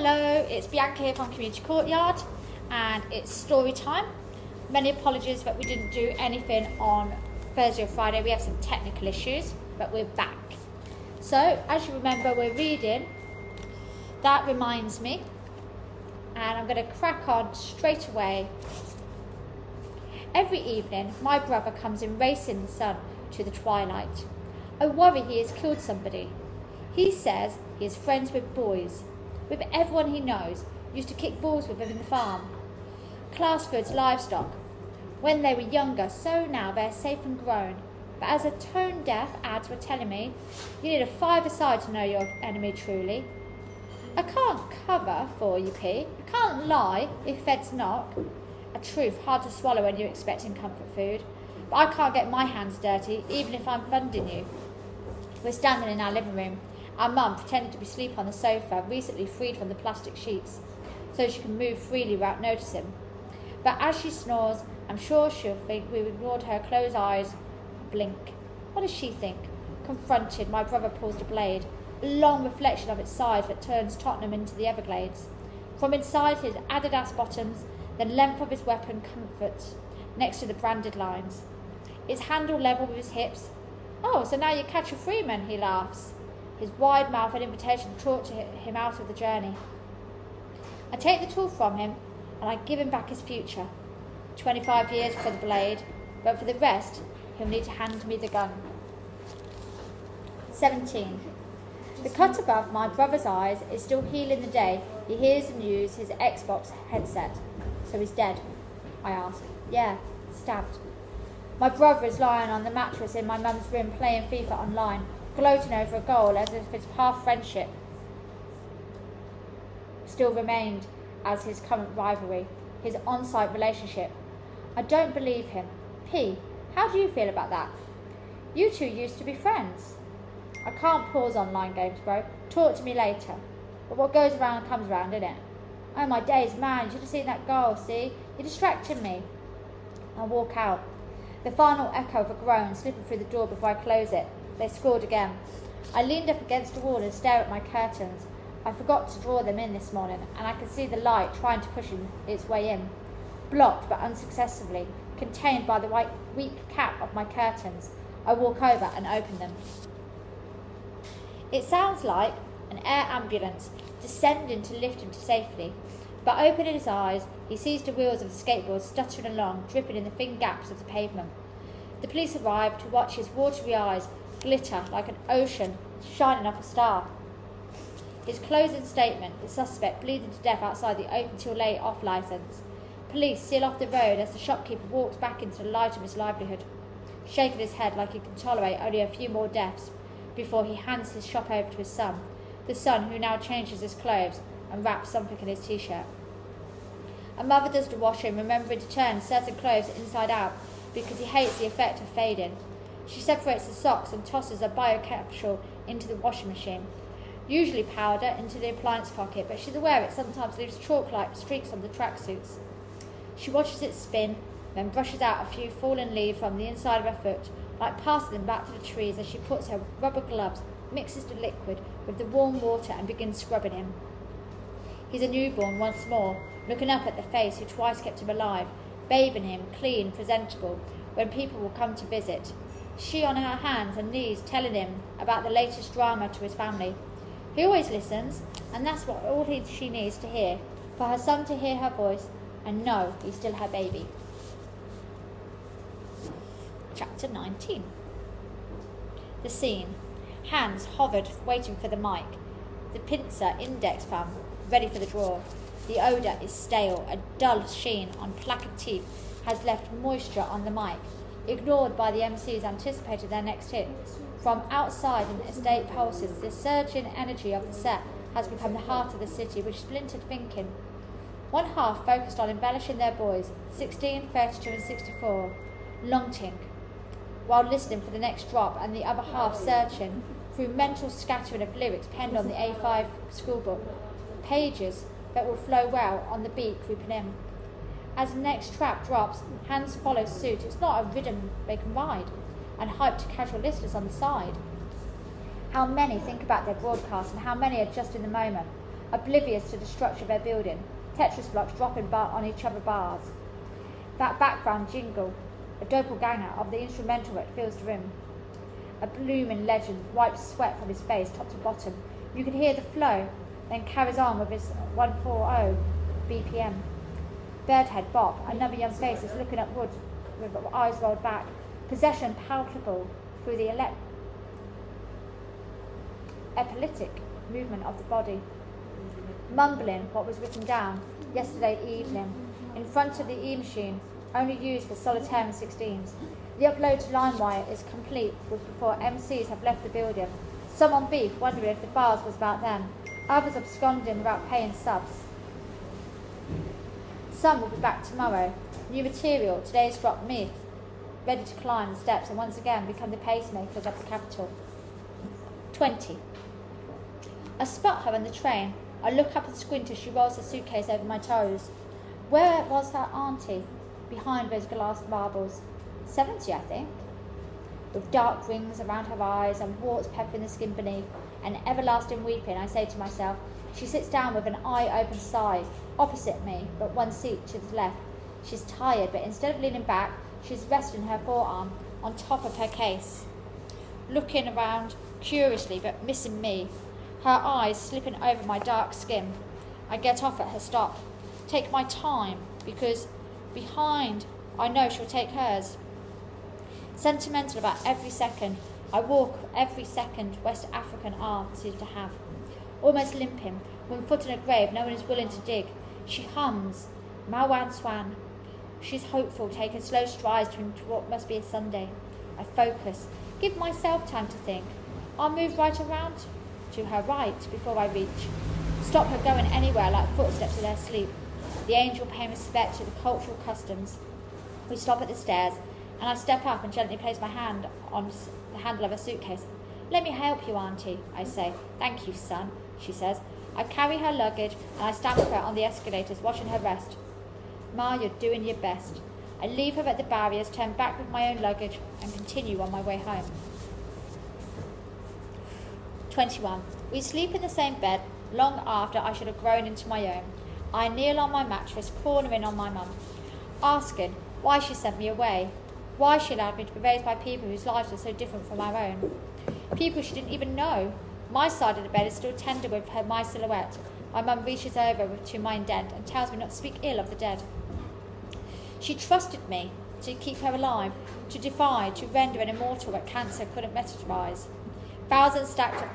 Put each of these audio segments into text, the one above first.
Hello, it's Bianca here from Community Courtyard and it's story time. Many apologies that we didn't do anything on Thursday or Friday. We have some technical issues, but we're back. So, as you remember, we're reading That Reminds Me, and I'm going to crack on straight away. Every evening, my brother comes in racing the sun to the twilight. I worry he has killed somebody. He says he is friends with boys, with everyone he knows, used to kick balls with him in the farm. Classford's livestock, when they were younger, so now they're safe and grown. But as a tone-deaf ads were telling me, you need a five-a-side to know your enemy truly. I can't cover for you, P. I can't lie if feds knock. A truth hard to swallow when you're expecting comfort food. But I can't get my hands dirty, even if I'm funding you. We're standing in our living room. Our mum, pretending to be asleep on the sofa, recently freed from the plastic sheets, so she can move freely without noticing. But as she snores, I'm sure she'll think we've ignored her closed eyes and blink. What does she think? Confronted, my brother pulls the blade, a long reflection of its size that turns Tottenham into the Everglades. From inside his Adidas bottoms, the length of his weapon comforts next to the branded lines. Its handle level with his hips. Oh, so now you catch a Freeman, he laughs, his wide mouth an invitation to talk to him out of the journey. I take the tool from him and I give him back his future. 25 years for the blade, but for the rest, he'll need to hand me the gun. 17. The cut above my brother's eyes is still healing the day he hears and uses his Xbox headset. So he's dead, I ask. Yeah, stabbed. My brother is lying on the mattress in my mum's room playing FIFA online, gloating over a goal as if his past friendship still remained as his current rivalry, his on-site relationship. I don't believe him. P, how do you feel about that? You two used to be friends. I can't pause online games, bro. Talk to me later. But what goes around comes around, innit? Oh my days, man, you should have seen that goal, see? You're distracting me. I walk out. The final echo of a groan slipping through the door before I close it. They scored again. I leaned up against the wall and stared at my curtains. I forgot to draw them in this morning, and I could see the light trying to push its way in. Blocked but unsuccessfully, contained by the weak cap of my curtains, I walk over and open them. It sounds like an air ambulance descending to lift him to safety, but opening his eyes, he sees the wheels of the skateboard stuttering along, dripping in the thin gaps of the pavement. The police arrive to watch his watery eyes glitter like an ocean shining off a star. His closing statement, the suspect bleeding to death outside the open till late off licence. Police seal off the road as the shopkeeper walks back into the light of his livelihood, shaking his head like he can tolerate only a few more deaths before he hands his shop over to his son, the son who now changes his clothes and wraps something in his t-shirt. A mother does the washing, remembering to turn certain clothes inside out because he hates the effect of fading. She separates the socks and tosses a bio-capsule into the washing machine, usually powder into the appliance pocket, but she's aware it sometimes leaves chalk-like streaks on the tracksuits. She watches it spin, then brushes out a few fallen leaves from the inside of her foot, like passing them back to the trees as she puts her rubber gloves, mixes the liquid with the warm water and begins scrubbing him. He's a newborn once more, looking up at the face who twice kept him alive, bathing him clean, presentable, when people will come to visit. She on her hands and knees telling him about the latest drama to his family. He always listens, and that's all she needs to hear, for her son to hear her voice and know he's still her baby. Chapter 19. The scene. Hands hovered, waiting for the mic. The pincer index thumb, ready for the draw. The odour is stale. A dull sheen on placard teeth has left moisture on the mic, ignored by the MCs anticipating their next hit. From outside in estate pulses, the surging energy of the set has become the heart of the city, which splintered thinking. One half focused on embellishing their boys, 16, 32 and 64, longing, while listening for the next drop, and the other half searching through mental scattering of lyrics penned on the A5 schoolbook, pages that will flow well on the beat creeping in. As the next track drops, hands follow suit. It's not a rhythm they can ride, and hype to casual listeners on the side. How many think about their broadcast and how many are just in the moment? oblivious to the structure of their building, Tetris blocks dropping on each other bars. That background jingle, a doppelganger of the instrumental that fills the room. A blooming legend wipes sweat from his face top to bottom. You can hear the flow, then carries on with his 140 BPM. Birdhead Bob, another young face, is looking upward with eyes rolled back, possession palpable through the epileptic movement of the body. Mumbling what was written down yesterday evening in front of the e-machine, only used for solitaire and 16s. The upload to LimeWire is complete before MCs have left the building. Some on beef, wondering if the bars was about them. Others absconding without paying subs. Some will be back tomorrow. New material, today's drop myth, ready to climb the steps and once again become the pacemakers of the capital. 20. I spot her on the train. I look up and squint as she rolls the suitcase over my toes. Where was her auntie? Behind those glass marbles. 70, I think. With dark rings around her eyes and warts peppering the skin beneath, and everlasting weeping, I say to myself, she sits down with an eye-open sigh, opposite me, but one seat to the left. She's tired, but instead of leaning back, she's resting her forearm on top of her case, looking around curiously, but missing me, her eyes slipping over my dark skin. I get off at her stop, take my time, because behind, I know she'll take hers. Sentimental about every second, I walk every second West African arm seems to have. Almost limping, one foot in a grave no one is willing to dig. She hums, Mawan Swan. She's hopeful, taking slow strides into what must be a Sunday. I focus, give myself time to think. I'll move right around to her right before I reach. Stop her going anywhere like footsteps in their sleep. The angel paying respect to the cultural customs. We stop at the stairs, and I step up and gently place my hand on the handle of her suitcase. Let me help you, Auntie, I say. Thank you, son, she says. I carry her luggage, and I stand with her on the escalators, watching her rest. Ma, you're doing your best. I leave her at the barriers, turn back with my own luggage, and continue on my way home. 21. We sleep in the same bed, long after I should have grown into my own. I kneel on my mattress, cornering on my mum, asking why she sent me away, why she allowed me to be raised by people whose lives were so different from our own. People she didn't even know. My side of the bed is still tender with my silhouette. My mum reaches over to my indent and tells me not to speak ill of the dead. She trusted me to keep her alive, to defy, to render an immortal that cancer couldn't metabolize. Thousands stacked of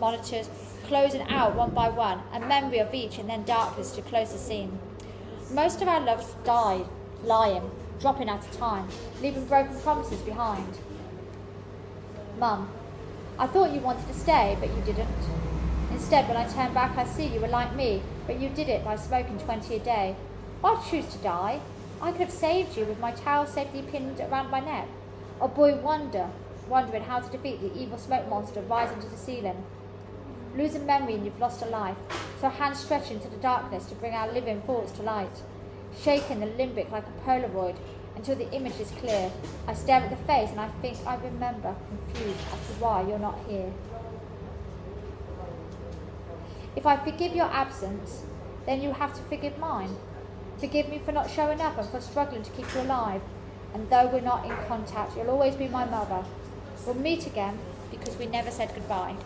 monitors, closing out one by one, a memory of each, and then darkness to close the scene. Most of our loves died, lying, dropping out of time, leaving broken promises behind. Mum, I thought you wanted to stay, but you didn't. Instead, when I turn back, I see you were like me, but you did it by smoking 20 a day. Why choose to die? I could have saved you with my towel safely pinned around my neck. A boy wondering how to defeat the evil smoke monster rising to the ceiling. Losing memory and you've lost a life, so hands stretch into the darkness to bring our living thoughts to light. Shaking the limbic like a Polaroid until the image is clear. I stare at the face and I think I remember, confused as to why you're not here. If I forgive your absence, then you have to forgive mine. Forgive me for not showing up and for struggling to keep you alive. And though we're not in contact, you'll always be my mother. We'll meet again because we never said goodbye.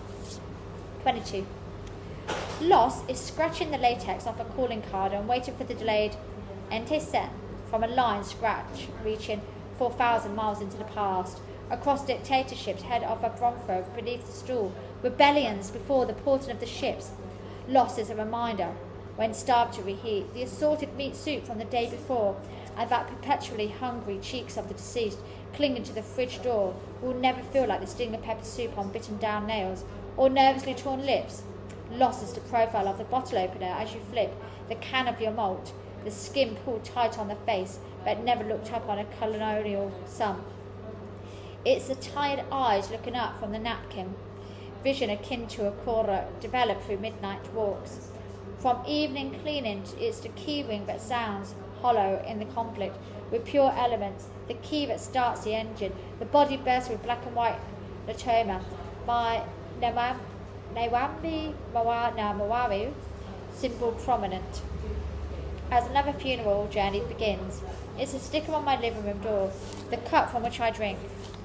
22. Loss is scratching the latex off a calling card and waiting for the delayed ente sen from a line scratch reaching 4,000 miles into the past. Across dictatorships, head of a bronco beneath the stool, rebellions before the porting of the ships. Loss is a reminder, when starved to reheat, the assorted meat soup from the day before, and that perpetually hungry cheeks of the deceased clinging to the fridge door will never feel like the sting of pepper soup on bitten down nails or nervously torn lips. Loss is the profile of the bottle opener as you flip the can of your malt, the skin pulled tight on the face but never looked up on a colonial sun. It's the tired eyes looking up from the napkin, vision akin to a Cora developed through midnight walks. From evening cleaning, it's the key ring that sounds hollow in the conflict, with pure elements, the key that starts the engine, the body bursts with black and white latoma, by Nawambi Mawana Mawaru, symbol prominent. As another funeral journey begins, it's a sticker on my living room door, the cup from which I drink,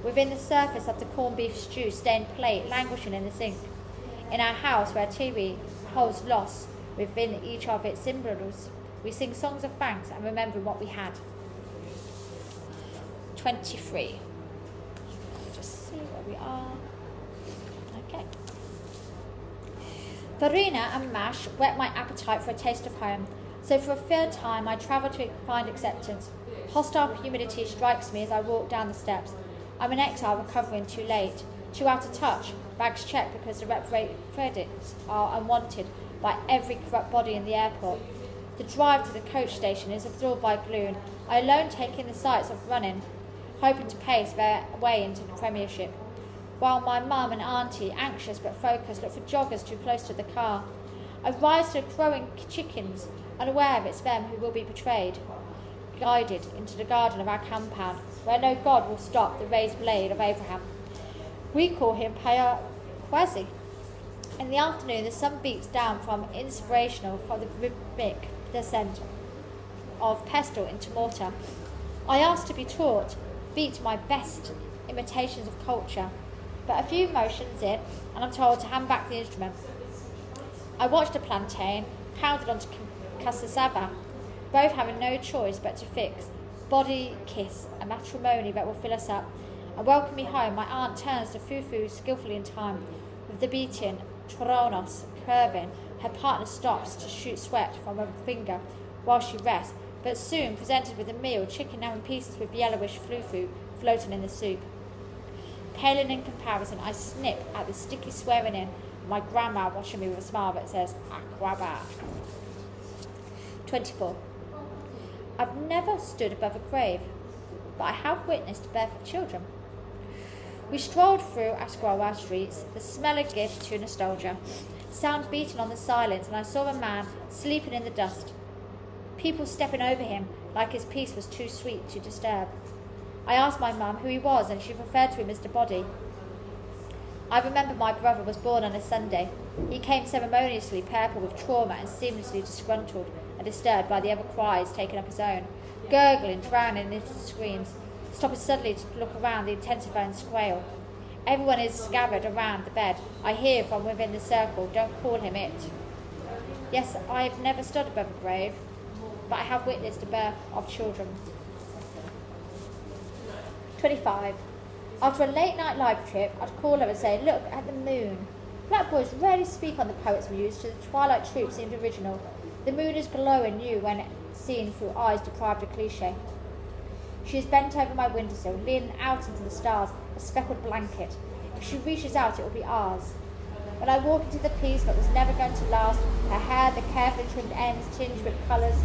within the surface of the corned beef stew stained plate languishing in the sink. In our house, where TV holds loss within each of its symbols, we sing songs of thanks and remember what we had. 23. Just see where we are. Okay. Farina and mash whet my appetite for a taste of home, so for a third time I travel to find acceptance. Hostile humidity strikes me as I walk down the steps. I'm an exile recovering too late, too out of touch, bags checked because the credits are unwanted by every corrupt body in the airport. The drive to the coach station is absorbed by gloom, I alone take in the sights of running, hoping to pace their way into the Premiership, while my mum and auntie, anxious but focused, look for joggers too close to the car. I rise to the crowing chickens, unaware of it's them who will be betrayed, guided into the garden of our compound, where no god will stop the raised blade of Abraham. We call him Quasi. In the afternoon, the sun beats down from inspirational for the rhythmic descent of pestle into mortar. I ask to be taught, beat my best imitations of culture, but a few motions in, and I'm told to hand back the instrument. I watched a plantain pounded onto cassava, both having no choice but to fix, body kiss, a matrimony that will fill us up, and welcome me home. My aunt turns to Fufu skillfully in time, with the beating Tronos curving. Her partner stops to shoot sweat from her finger while she rests, but soon presented with a meal, chicken now in pieces with yellowish fufu floating in the soup. Paling in comparison, I snip at the sticky swearing in, my grandma watching me with a smile that says, Aquaba. 24. I've never stood above a grave, but I have witnessed the birth of children. We strolled through Asquawa streets, the smell of gift to nostalgia, sound beating on the silence, and I saw a man sleeping in the dust. People stepping over him like his peace was too sweet to disturb. I asked my mum who he was, and she referred to him as the body. I remember my brother was born on a Sunday. He came ceremoniously purple with trauma and seamlessly disgruntled and disturbed by the other cries taking up his own, gurgling, drowning in his screams, stopping suddenly to look around the intensifying squeal. Everyone is gathered around the bed. I hear from within the circle, don't call him it. Yes, I have never stood above a grave, but I have witnessed the birth of children. 25. After a late night live trip, I'd call her and say, look at the moon. Black boys rarely speak on the poet's muse, to the twilight troop seemed original. The moon is glowing new when seen through eyes deprived of cliché. She is bent over my windowsill, leaning out into the stars, a speckled blanket. If she reaches out, it will be ours. When I walk into the peace that was never going to last, her hair, the carefully trimmed ends tinged with colours,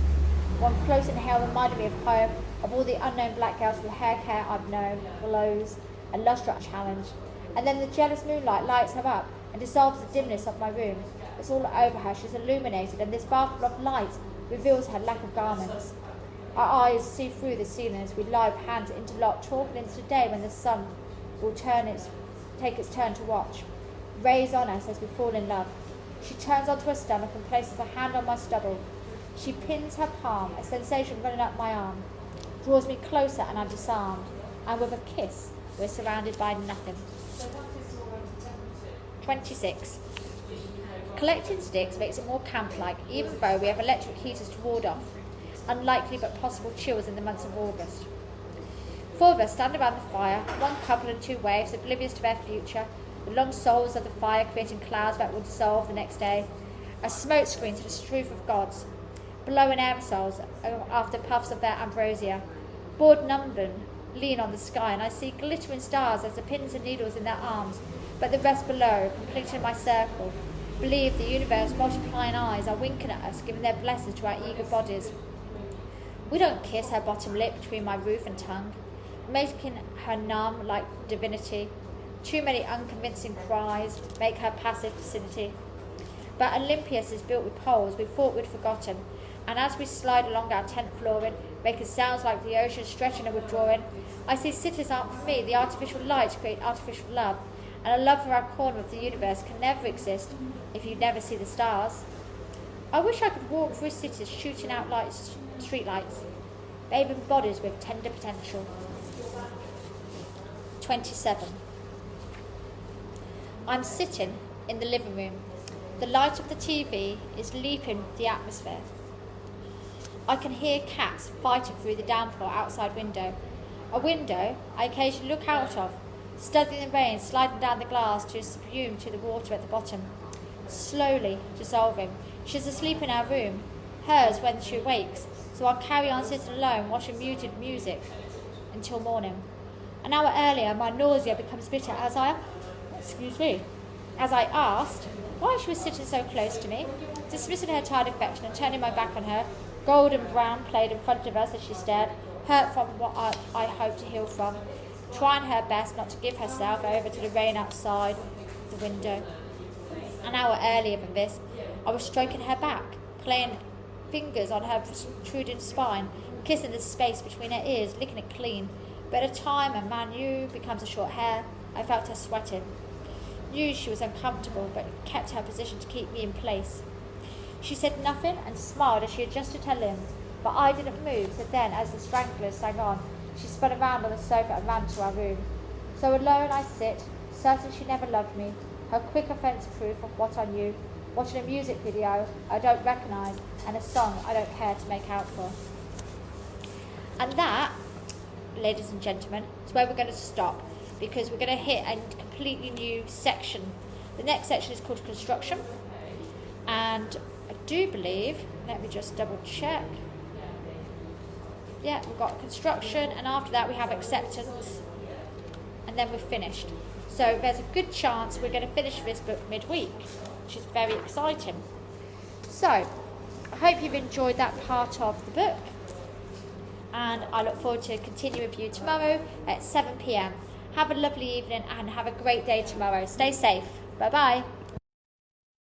one close inhale reminded me of home, of all the unknown black girls with hair care I've known, glows, a lustre challenge. And then the jealous moonlight lights her up and dissolves the dimness of my room. It's all over her, she's illuminated, and this bathful of light reveals her lack of garments. Our eyes see through the ceiling as we lie with hands interlocked, talking into the day when the sun will take its turn to watch. Rays on us as we fall in love. She turns onto her stomach and places a hand on my stubble. She pins her palm, a sensation running up my arm, draws me closer and I'm disarmed. And with a kiss, we're surrounded by nothing. 26. Collecting sticks makes it more camp-like, even though we have electric heaters to ward off unlikely but possible chills in the months of August. 4 of us stand around the fire, one couple and 2 waves, oblivious to their future, the long soles of the fire creating clouds that will dissolve the next day, a smoke screen to the strife of gods, blowing aerosols after puffs of their ambrosia. Bored numbing lean on the sky, and I see glittering stars as the pins and needles in their arms, but the rest below, completing my circle, believe the universe multiplying eyes are winking at us, giving their blessings to our eager bodies. We don't kiss her bottom lip between my roof and tongue, making her numb like divinity. Too many unconvincing cries make her passive vicinity. But Olympias is built with poles we thought we'd forgotten, and as we slide along our tent flooring, making sounds like the ocean stretching and withdrawing, I see cities aren't for me. The artificial lights create artificial love, and a love for our corner of the universe can never exist if you never see the stars. I wish I could walk through cities shooting out lights, street lights, bathing bodies with tender potential. 27. I'm sitting in the living room. The light of the TV is leaping the atmosphere. I can hear cats fighting through the downpour outside window. A window I occasionally look out of, studying the rain sliding down the glass to spume to the water at the bottom. Slowly dissolving. She's asleep in our room, hers when she wakes, so I'll carry on sitting alone watching muted music until morning. An hour earlier, my nausea becomes bitter as I asked why she was sitting so close to me, dismissing her tired affection and turning my back on her. Gold and brown played in front of us as she stared, hurt from what I hoped to heal from, trying her best not to give herself over to the rain outside the window. An hour earlier than this, I was stroking her back, playing fingers on her protruding spine, kissing the space between her ears, licking it clean. But at a time a man knew becomes a short hair, I felt her sweating. Knew she was uncomfortable, but kept her position to keep me in place. She said nothing and smiled as she adjusted her limbs, but I didn't move, so then, as the stranglers sang on, she spun around on the sofa and ran to our room. So alone I sit, certain she never loved me, her quick offence proof of what I knew, watching a music video I don't recognise and a song I don't care to make out for. And that, ladies and gentlemen, is where we're going to stop, because we're going to hit a completely new section. The next section is called construction, and I do believe, let me just double check, yeah, we've got construction, and after that we have acceptance, and then we're finished. So there's a good chance we're going to finish this book midweek, which is very exciting. So I hope you've enjoyed that part of the book, and I look forward to continuing with you tomorrow at 7 p.m. Have a lovely evening and have a great day tomorrow. Stay safe. Bye bye.